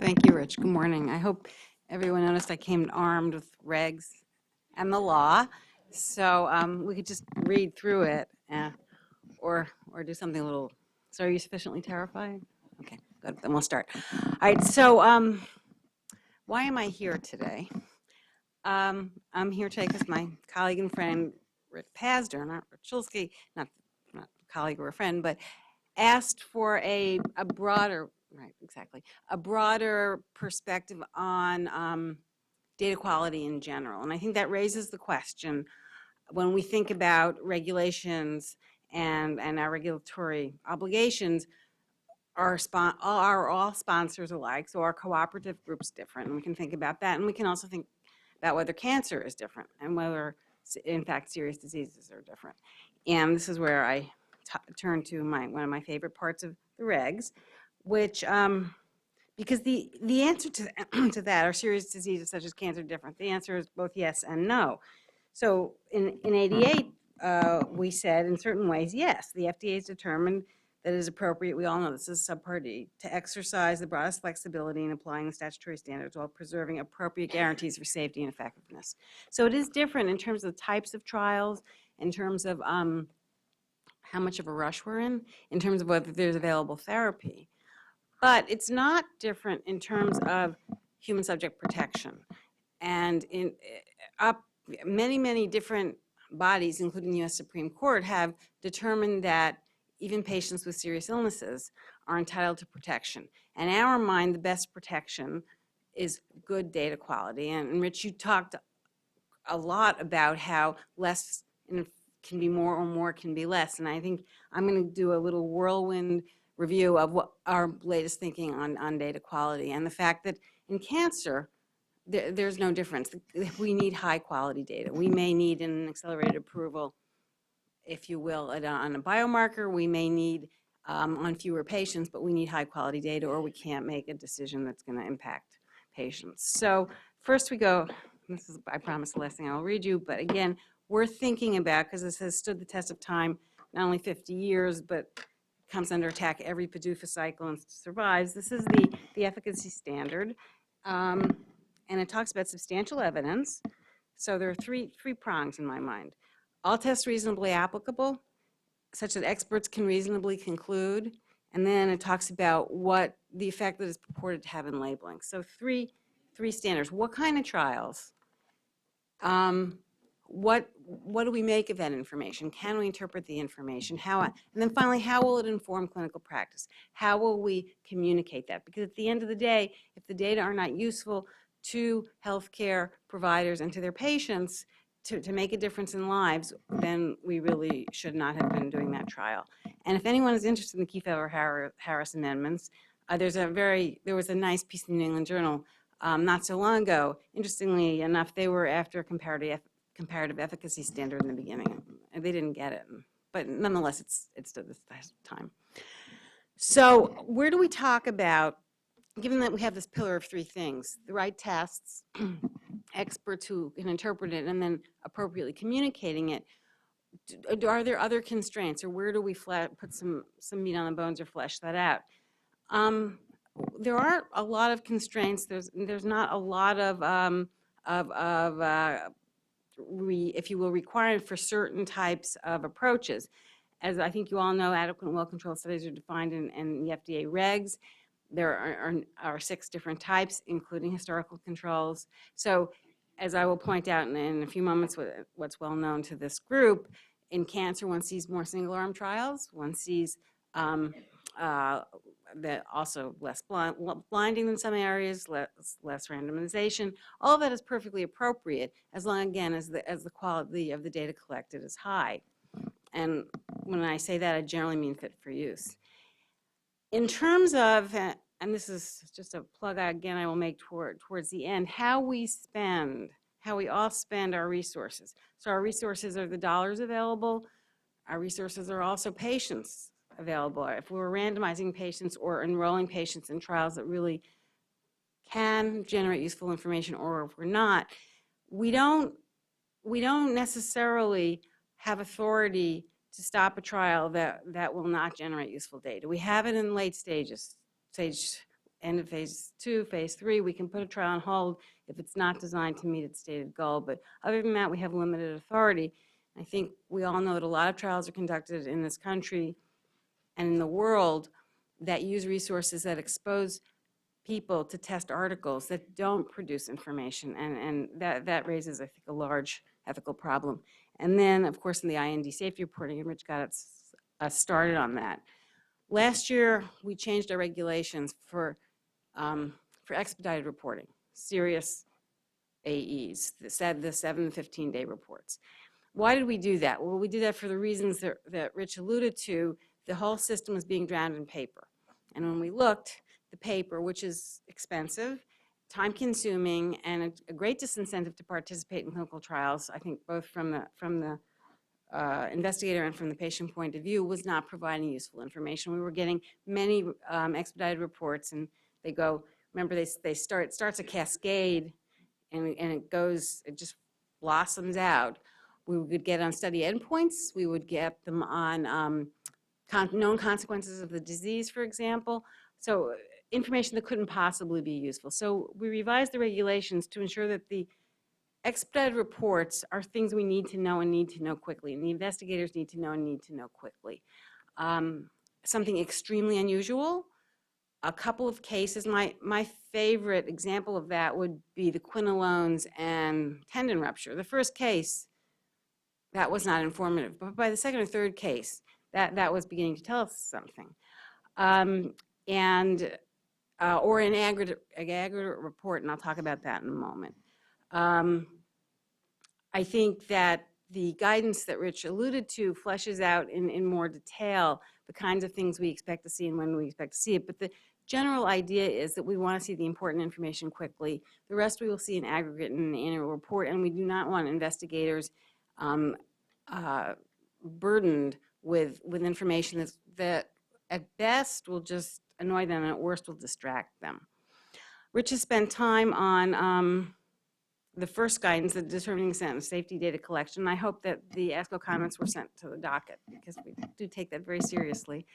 Thank you, Rich. Good morning. I hope everyone noticed I came armed with regs and the law, so we could just read through it or do something a little. So are you sufficiently terrified? Okay, good. Then we'll start. All right, so why am I here today? I'm here today because my colleague and friend, Rick Pazder, not Rich Schulsky, not a colleague or a friend, but asked for a broader, right, exactly, a broader perspective on data quality in general. And I think that raises the question, when we think about regulations and our regulatory obligations, are all sponsors alike? So are cooperative groups different? And we can think about that. And we can also think about whether cancer is different and whether, in fact, serious diseases are different. And this is where I turn to one of my favorite parts of the regs, which, because the answer to that, are serious diseases such as cancer different? The answer is both yes and no. So in 88, we said in certain ways, yes, the FDA has determined that it is appropriate, we all know this is Subpart E, to exercise the broadest flexibility in applying the statutory standards while preserving appropriate guarantees for safety and effectiveness. So it is different in terms of the types of trials, in terms of how much of a rush we're in terms of whether there's available therapy. But it's not different in terms of human subject protection. And many different bodies, including the U.S. Supreme Court, have determined that even patients with serious illnesses are entitled to protection. And in our mind, the best protection is good data quality. And Rich, you talked a lot about how less can be more or more can be less. And I think I'm going to do a little whirlwind review of what our latest thinking on data quality and the fact that in cancer, there's no difference. We need high quality data. We may need an accelerated approval, if you will, on a biomarker. We may need on fewer patients, but we need high quality data or we can't make a decision that's going to impact patients. So first we go, this is, I promise, the last thing I'll read you, but again, we're thinking about, because this has stood the test of time, not only 50 years, but comes under attack every PDUFA cycle and survives. This is the efficacy standard, and it talks about substantial evidence. So there are three prongs in my mind. All tests reasonably applicable, such that experts can reasonably conclude, and then it talks about what the effect that is purported to have in labeling. So three standards. What kind of trials? What do we make of that information? Can we interpret the information? And then finally, how will it inform clinical practice? How will we communicate that? Because at the end of the day, if the data are not useful to healthcare providers and to their patients to make a difference in lives, then we really should not have been doing that trial. And if anyone is interested in the Kefauver-Harris amendments, there was a nice piece in the New England Journal not so long ago. Interestingly enough, they were after a comparative efficacy standard in the beginning, and they didn't get it. But nonetheless, it's stood this time. So where do we talk about, given that we have this pillar of three things, the right tests, experts who can interpret it, and then appropriately communicating it, are there other constraints, or where do we put some meat on the bones or flesh that out? There are a lot of constraints. There's not a lot of if you will, requirement for certain types of approaches. As I think you all know, adequate and well-controlled studies are defined in the FDA regs. There are 6 different types, including historical controls. So as I will point out in a few moments, what's well known to this group, in cancer, one sees more single-arm trials. One sees that also less blinding in some areas, less randomization. All of that is perfectly appropriate as long, again, as the quality of the data collected is high. And when I say that, I generally mean fit for use. In terms of, and this is just a plug again I will make towards the end, how we all spend our resources. So our resources are the dollars available. Our resources are also patients available. If we're randomizing patients or enrolling patients in trials that really can generate useful information, or if we're not, we don't necessarily have authority to stop a trial that will not generate useful data. We have it in late stages, end of phase 2, phase 3, we can put a trial on hold if it's not designed to meet its stated goal. But other than that, we have limited authority. I think we all know that a lot of trials are conducted in this country and in the world that use resources that expose people to test articles that don't produce information, and that raises, I think, a large ethical problem. And then, of course, in the IND safety reporting, and Rich got us started on that. Last year, we changed our regulations for expedited reporting, serious AEs, the 7 to 15-day reports. Why did we do that? Well, we did that for the reasons that Rich alluded to. The whole system was being drowned in paper. And when we looked, the paper, which is expensive, time-consuming, and a great disincentive to participate in clinical trials, I think both from the investigator and from the patient point of view, was not providing useful information. We were getting many expedited reports, and they go, remember, starts a cascade, and it just blossoms out. We would get on study endpoints. We would get them on known consequences of the disease, for example. So information that couldn't possibly be useful. So we revised the regulations to ensure that the expedited reports are things we need to know and need to know quickly, and the investigators need to know and need to know quickly. Something extremely unusual, a couple of cases, my favorite example of that would be the quinolones and tendon rupture. The first case, that was not informative, but by the second or third case, that was beginning to tell us something. Or an aggregate report, and I'll talk about that in a moment. I think that the guidance that Rich alluded to fleshes out in more detail the kinds of things we expect to see and when we expect to see it. But the general idea is that we want to see the important information quickly. The rest we will see in aggregate in an annual report, and we do not want investigators burdened with information that at best will just annoy them and at worst will distract them. Rich has spent time on the first guidance, the determining extent of safety data collection. I hope that the ASCO comments were sent to the docket because we do take that very seriously.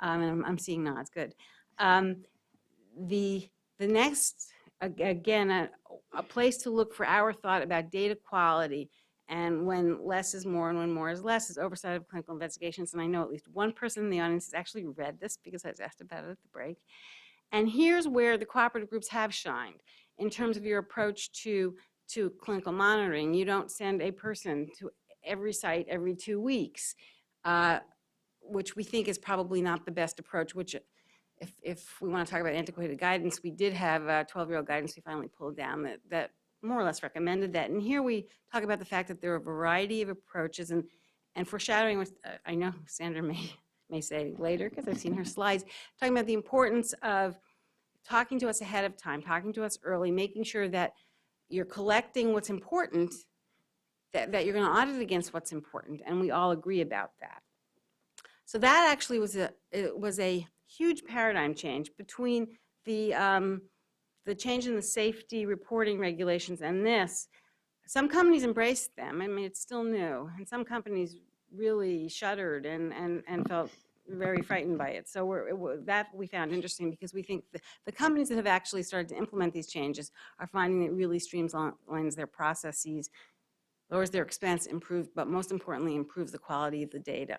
And I'm seeing nods, good. The next, again, a place to look for our thought about data quality and when less is more and when more is less is oversight of clinical investigations. And I know at least one person in the audience has actually read this because I was asked about it at the break. And here's where the cooperative groups have shined in terms of your approach to clinical monitoring. You don't send a person to every site every 2 weeks, which we think is probably not the best approach, which if we want to talk about antiquated guidance, we did have 12-year-old guidance we finally pulled down that more or less recommended that. And here we talk about the fact that there are a variety of approaches and foreshadowing what I know Sandra may say later because I've seen her slides, talking about the importance of talking to us ahead of time, talking to us early, making sure that you're collecting what's important, that you're going to audit against what's important, and we all agree about that. So that actually was a huge paradigm change between the change in the safety reporting regulations and this. Some companies embraced them. I mean, it's still new, and some companies really shuddered and felt very frightened by it. So that we found interesting because we think the companies that have actually started to implement these changes are finding that it really streamlines their processes, lowers their expense, but most importantly, improves the quality of the data.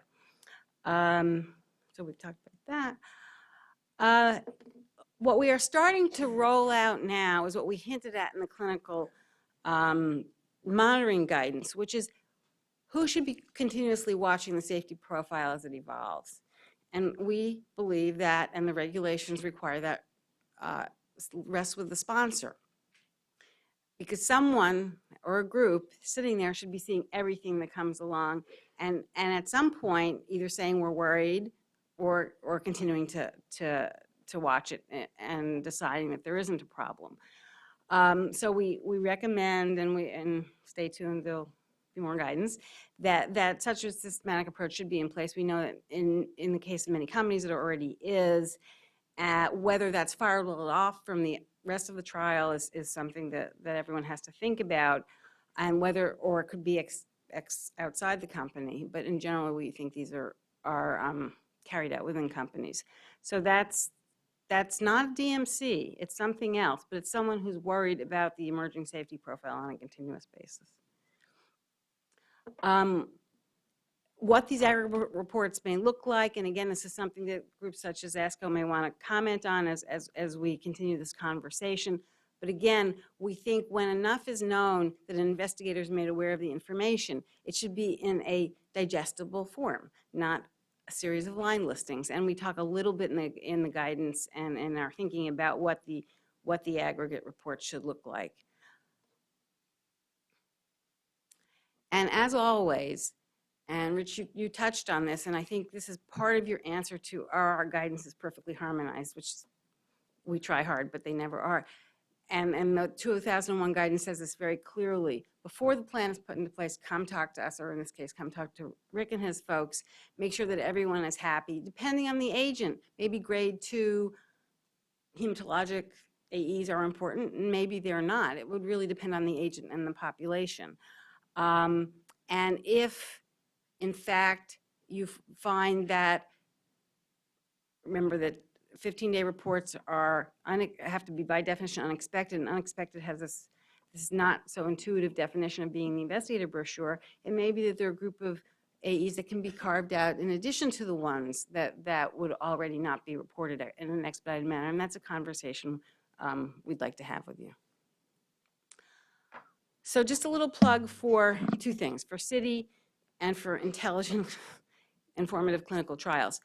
So we've talked about that. What we are starting to roll out now is what we hinted at in the clinical monitoring guidance, which is who should be continuously watching the safety profile as it evolves. And we believe that, and the regulations require that, rests with the sponsor. Because someone or a group sitting there should be seeing everything that comes along and at some point either saying we're worried or continuing to watch it and deciding that there isn't a problem. So we recommend, and stay tuned, there'll be more guidance, that such a systematic approach should be in place. We know that in the case of many companies it already is. Whether that's firewalled off from the rest of the trial is something that everyone has to think about, and or it could be outside the company, but in general we think these are carried out within companies. So that's that's not a DMC, it's something else, but it's someone who's worried about the emerging safety profile on a continuous basis. What these aggregate reports may look like, and again, this is something that groups such as ASCO may want to comment on as we continue this conversation. But again, we think when enough is known that an investigator is made aware of the information, it should be in a digestible form, not a series of line listings. And we talk a little bit in the guidance and in our thinking about what the aggregate report should look like. And as always, and Rich, you touched on this, and I think this is part of your answer to our guidance is perfectly harmonized, which we try hard, but they never are. And the 2001 guidance says this very clearly. Before the plan is put into place, come talk to us, or in this case, come talk to Rick and his folks. Make sure that everyone is happy, depending on the agent. Maybe grade 2 hematologic AEs are important, and maybe they're not. It would really depend on the agent and the population. And if, in fact, you find that, remember that 15-day reports have to be by definition unexpected, and unexpected has this not so intuitive definition of being the investigator brochure. It may be that there are a group of AEs that can be carved out in addition to the ones that would already not be reported in an expedited manner, and that's a conversation we'd like to have with you. So just a little plug for two things, for CITI and for intelligent, informative clinical trials.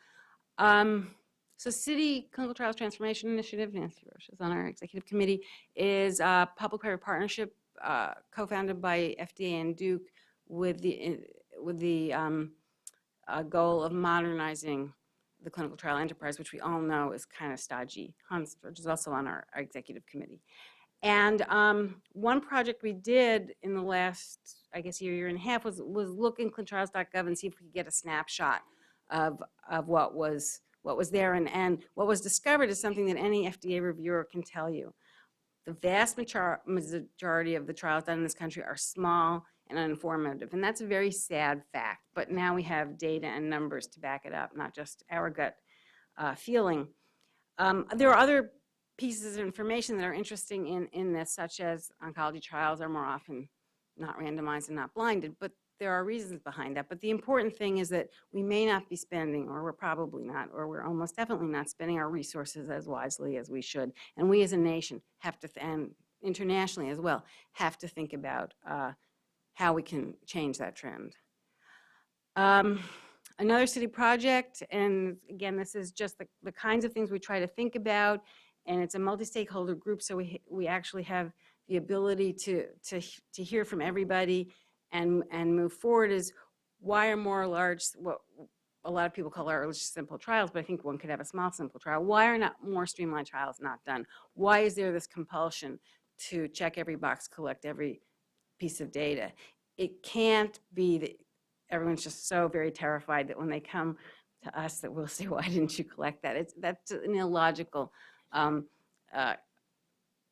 So CITI Clinical Trials Transformation Initiative, Nancy Roche is on our executive committee, is a public-private partnership co-founded by FDA and Duke with the goal of modernizing the clinical trial enterprise, which we all know is kind of stodgy. Hans, which is also on our executive committee. And one project we did in the last, I guess, year and a half was look in clinicaltrials.gov and see if we could get a snapshot of what was there. And what was discovered is something that any FDA reviewer can tell you. The vast majority of the trials done in this country are small and uninformative. And that's a very sad fact. But now we have data and numbers to back it up, not just our gut feeling. There are other pieces of information that are interesting in this, such as oncology trials are more often not randomized and not blinded, but there are reasons behind that. But the important thing is that we may not be spending, or we're probably not, or we're almost definitely not spending our resources as wisely as we should. And we as a nation have to, and internationally as well, have to think about how we can change that trend. Another city project, and again, this is just the kinds of things we try to think about, and it's a multi-stakeholder group, so we actually have the ability to hear from everybody and move forward, is why are more large, what a lot of people call large simple trials, but I think one could have a small simple trial. Why are not more streamlined trials not done? Why is there this compulsion to check every box, collect every piece of data? It can't be that everyone's just so very terrified that when they come to us that we'll say, why didn't you collect that? That's an illogical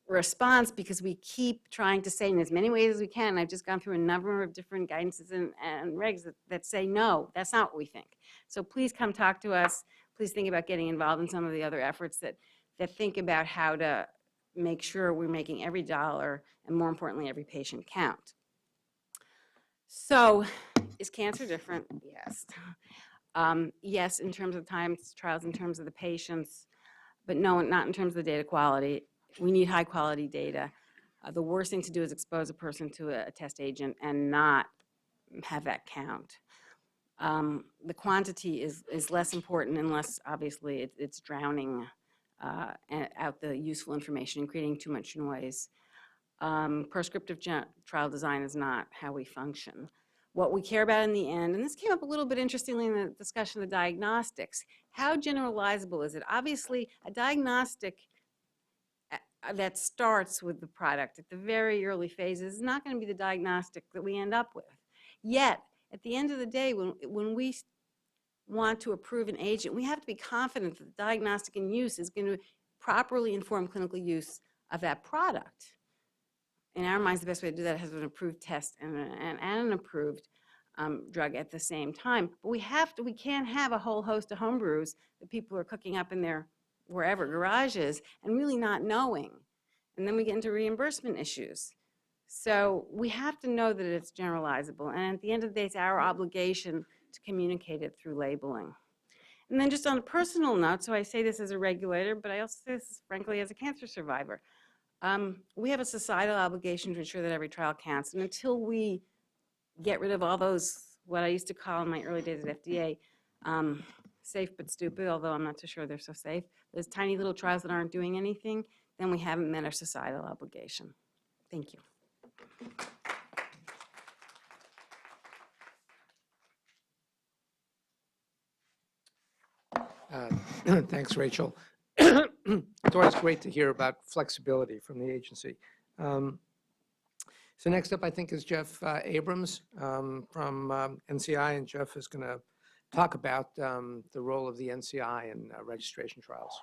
response, because we keep trying to say in as many ways as we can. I've just gone through a number of different guidances and regs that say, no, that's not what we think. So please come talk to us. Please think about getting involved in some of the other efforts that think about how to make sure we're making every dollar and, more importantly, every patient count. So is cancer different? Yes. Yes, in terms of time trials, in terms of the patients, but no, not in terms of the data quality. We need high quality data. The worst thing to do is expose a person to a test agent and not have that count. The quantity is less important unless, obviously, it's drowning out the useful information and creating too much noise. Prescriptive trial design is not how we function. What we care about in the end, and this came up a little bit interestingly in the discussion of the diagnostics, how generalizable is it? Obviously, a diagnostic that starts with the product at the very early phases is not going to be the diagnostic that we end up with. Yet, at the end of the day, when we want to approve an agent, we have to be confident that the diagnostic in use is going to properly inform clinical use of that product. In our minds, the best way to do that is an approved test and an approved drug at the same time. But we can't have a whole host of homebrews that people are cooking up in their wherever, garages, and really not knowing. And then we get into reimbursement issues. So we have to know that it's generalizable. And at the end of the day, it's our obligation to communicate it through labeling. And then just on a personal note, so I say this as a regulator, but I also say this, frankly, as a cancer survivor. We have a societal obligation to ensure that every trial counts. And until we get rid of all those, what I used to call in my early days at FDA, safe but stupid, although I'm not so sure they're so safe, those tiny little trials that aren't doing anything, then we haven't met our societal obligation. Thank you. Thanks, Rachel. It's always great to hear about flexibility from the agency. So next up, I think, is Jeff Abrams from NCI, and Jeff is going to talk about the role of the NCI in registration trials.